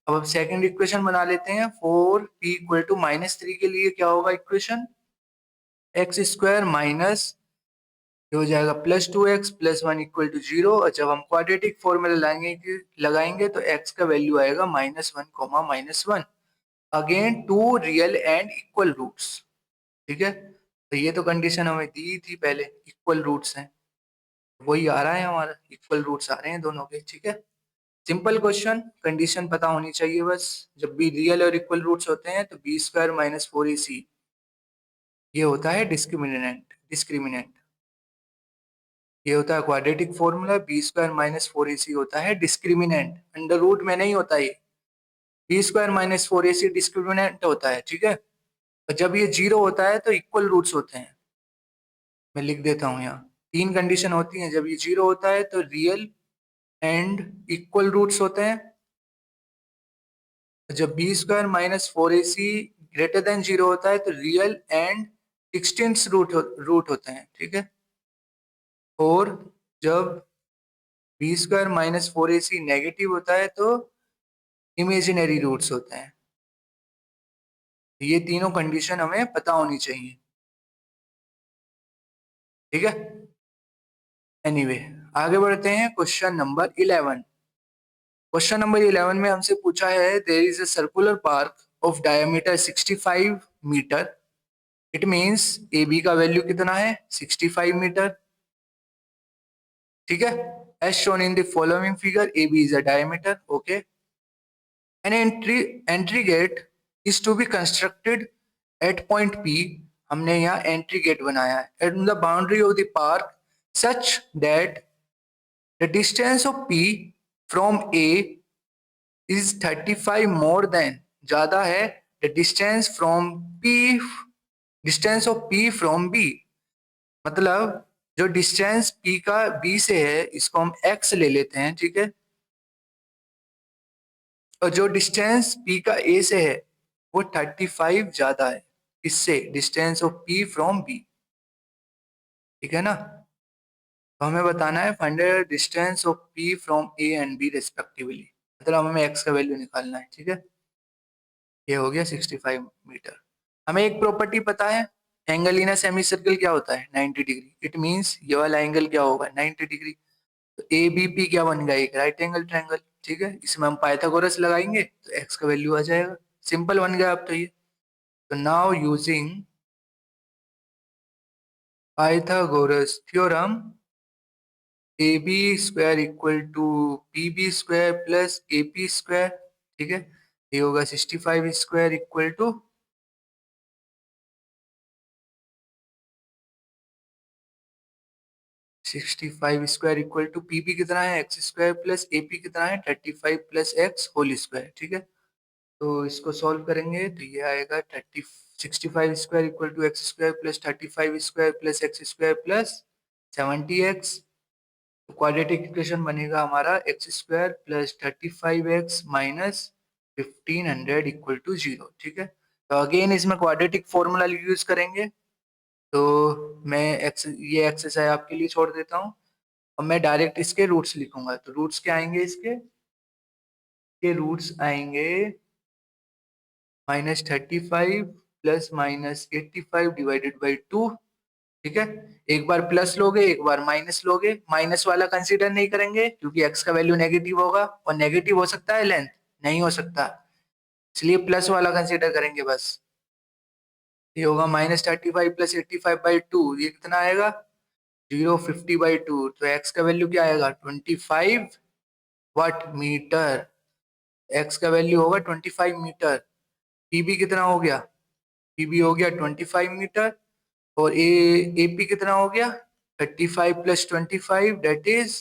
अब सेकंड इक्वेशन बना लेते हैं। Four p equal to minus three के लिए क्या होगा इक्वेशन? एक्स स्क्वायर माइनस हो जाएगा plus two x plus one equal to zero. और जब हम क्वाड्रेटिक फॉर्मूला लगाएंगे तो एक्स का वैल्यू आएगा minus one comma minus one. Again two real and equal roots. ठीक है, तो ये तो कंडीशन हमें दी थी पहले, इक्वल रूट्स हैं, वही आ रहा है हमारा, इक्वल रूट्स आ रहे हैं दोनों के। ठीक है, सिंपल क्वेश्चन, कंडीशन पता होनी चाहिए बस। जब भी रियल और इक्वल रूट्स होते हैं तो b square minus four a c ये होता है डिस्क्रिमिनेंट। ये होता है quadratic formula, b square minus four a c होता है डिस्क्रिमिनेंट, अंडर रूट में नहीं होता ये। B square minus four a c discriminant होता है। ठीक है, और जब ये जीरो होता है तो इक्वल रूट्स होते हैं। मैं लिख देता हूँ यहाँ, तीन कंडीशन होती हैं। जब ये जीरो होता है तो रियल एंड इक्वल रूट्स होते हैं। जब B square minus four a C greater than zero होता है तो रियल एंड एक्सटेंस रूट होते हैं। ठीक है, और जब B square minus four a C negative होता है तो इमेजिनरी रूट्स होते हैं। ये तीनों कंडीशन हमें पता होनी चाहिए। ठीक है, एनीवे आगे बढ़ते हैं क्वेश्चन नंबर 11। क्वेश्चन नंबर 11 में हमसे पूछा है there is a circular park of diameter 65 metre. It means A B का वैल्यू कितना है? 65 मीटर। ठीक है, as shown in the following figure A B is a diameter. Okay, an entry gate is to be constructed at point P. हमने यहाँ entry gate बनाया है at the boundary of the park such that the distance of P from A is 35 more than, ज्यादा है the distance from P, distance of P from B. मतलब जो distance P का B से है इसको हम एक्स ले लेते हैं। ठीक है, और जो डिस्टेंस पी का ए से है वो 35 ज्यादा है इससे, distance of P from B, ठीक है ना। तो हमें बताना है find the distance of P from A and B respectively, मतलब हमें एक्स का वैल्यू निकालना है, ठीक है। ये हो गया 65 मीटर। हमें एक प्रॉपर्टी पता है, angle in a semi circle क्या होता है 90 डिग्री, इट मींस ये वाला एंगल क्या होगा 90 डिग्री। तो ए बी पी क्या बन गया, एक राइट एंगल ट्रायंगल, ठीक है। इसमें हम पाइथागोरस लगाएंगे तो एक्स का वैल्यू आ जाएगा, सिंपल बन गया अब तो ये। तो now using Pythagoras theorem, A B square equal to P B square plus A P square, ठीक है। ये होगा 65 square equal to 65 square equal to P B कितना है x square plus A P कितना है 35 प्लस एक्स होल स्क्वायर, ठीक है। तो इसको सॉल्व करेंगे तो ये आएगा 65 square equal to x square plus 35 square plus x square plus 70x। तो क्वाड्रेटिक इक्वेशन बनेगा हमारा x square plus 35x minus 1500 equal to 0, ठीक है। तो अगेन इसमें क्वाड्रेटिक फॉर्मूला यूज करेंगे। तो मैं ये एक्सरसाइज आपके लिए छोड़ देता हूँ और मैं डायरेक्ट इसके रूट्स लिखूंगा। तो रूट्स क्या आएंगे इसके के रूट्स आएंगे -35 प्लस -85 डिवाइडेड बाई 2, ठीक है। एक बार प्लस लोगे एक बार माइनस लोगे, माइनस वाला कंसीडर नहीं करेंगे क्योंकि एक्स का वैल्यू नेगेटिव होगा और नेगेटिव हो सकता है लेंथ, नहीं हो सकता, इसलिए प्लस वाला कंसीडर करेंगे बस। ये होगा -35 प्लस 85/2, ये कितना आएगा 050/2। तो एक्स का वैल्यू क्या आएगा 25 वाट मीटर, एक्स का वैल्यू होगा 25 मीटर। पीबी कितना हो गया, पीबी हो गया 25 मीटर और एपी कितना हो गया 35 प्लस 25 डेट इज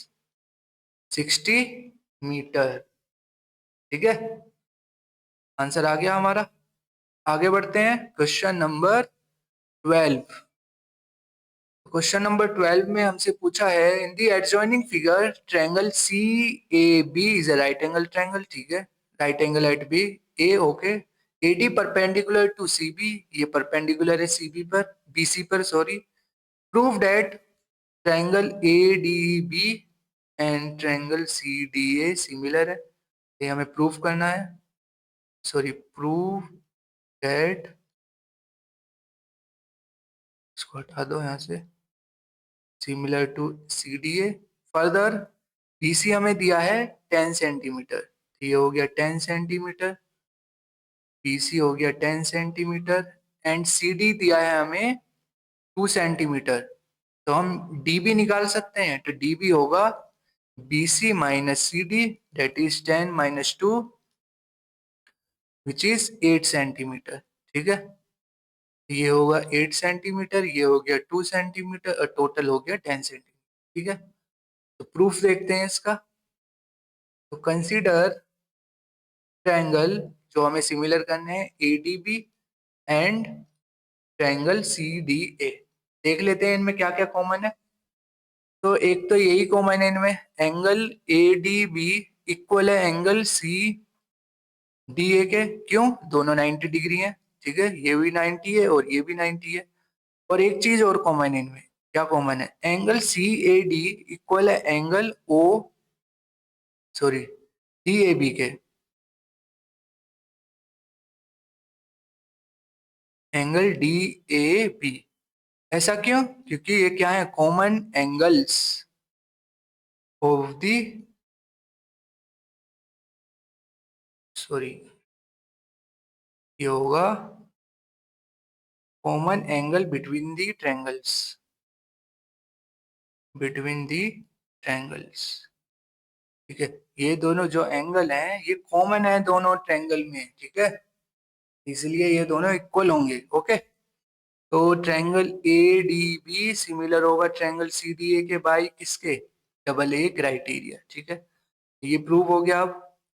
60 मीटर, ठीक है। आंसर आ गया हमारा। आगे बढ़ते हैं क्वेश्चन नंबर 12। क्वेश्चन नंबर 12 में हमसे पूछा है in the adjoining figure triangle C A B is a right angle triangle, ठीक है। Right angle at B, A okay. AD perpendicular to C B, ये परपेंडिकुलर है सी बी पर, B C पर sorry. Prove that triangle A D B and triangle C D A similar है, ये हमें prove करना है। सॉरी, प्रूव दैट, इसको हटा दो यहाँ से, similar to C D A. Further BC हमें दिया है 10 सेंटीमीटर, ये हो गया 10 सेंटीमीटर, बीसी हो गया 10 सेंटीमीटर एंड सी डी दिया है हमें 2 सेंटीमीटर। तो हम डी बी निकाल सकते हैं, तो डी बी होगा B C minus C D that is 10 minus 2 which is 8 centimetre, ठीक है। ये होगा 8 सेंटीमीटर, ये हो गया 2 सेंटीमीटर और टोटल हो गया 10 सेंटीमीटर, ठीक है। तो प्रूफ देखते हैं इसका। तो कंसीडर ट्रायंगल, जो हमें सिमिलर करने हैं A D B and triangle C D A. देख लेते हैं इनमें क्या क्या कॉमन है। तो एक तो यही कॉमन है इनमें, angle A D B equal है एंगल सी डी ए के, क्यों, दोनों 90 डिग्री हैं, ठीक है। ये भी 90 है और ये भी 90 है। और एक चीज और कॉमन है इनमें, क्या कॉमन है, angle C A D equal है angle O sorry D A B के, एंगल डी ए बी। ऐसा क्यों, क्योंकि ये क्या है common angles of the sorry, ये होगा common angle between the triangles, between the triangles, ठीक है। ये दोनों जो एंगल हैं ये कॉमन है दोनों ट्रायंगल में, ठीक है, इसलिए ये दोनों इक्वल होंगे, ओके। तो triangle A D B similar होगा ट्रायंगल सी डी ए के बाय किसके, डबल ए क्राइटेरिया, ठीक है। ये प्रूव हो गया।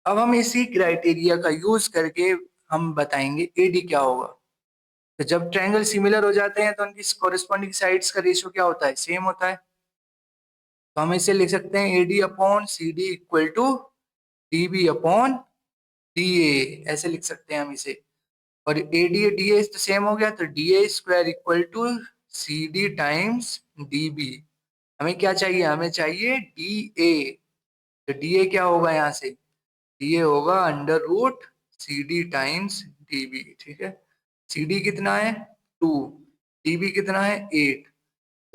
अब हम इसी क्राइटेरिया का यूज करके हम बताएंगे एडी क्या होगा। तो जब ट्रायंगल सिमिलर हो जाते हैं तो उनकी कॉरेस्पॉन्डिंग साइड्स का रेशियो क्या होता है, सेम होता है। तो हम इसे लिख सकते हैं AD upon C D equal to D B upon D A, ऐसे लिख सकते हैं हम इसे। और AD DA तो सेम हो गया, तो DA square equal to CD times DB। हमें क्या चाहिए, हमें चाहिए DA। तो DA क्या होगा यहाँ से, DA होगा under root CD times DB। ठीक है, CD कितना है 2, DB कितना है 8,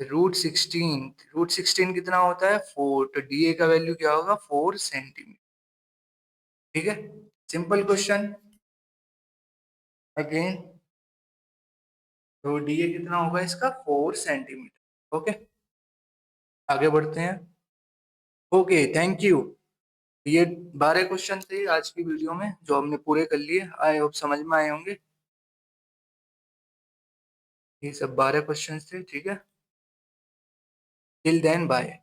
रूट 16 कितना होता है 4, तो DA का वैल्यू क्या होगा 4 सेंटीमीटर। ठीक है, सिंपल क्वेश्चन। अगेन, तो DA कितना होगा इसका 4 सेंटीमीटर। ओके, आगे बढ़ते हैं। Okay, thank you. ये 12 क्वेश्चन थे आज की वीडियो में जो हमने पूरे कर लिए। आई होप समझ में आए होंगे। ये सब 12 क्वेश्चन थे। ठीक है, टिल देन बाय।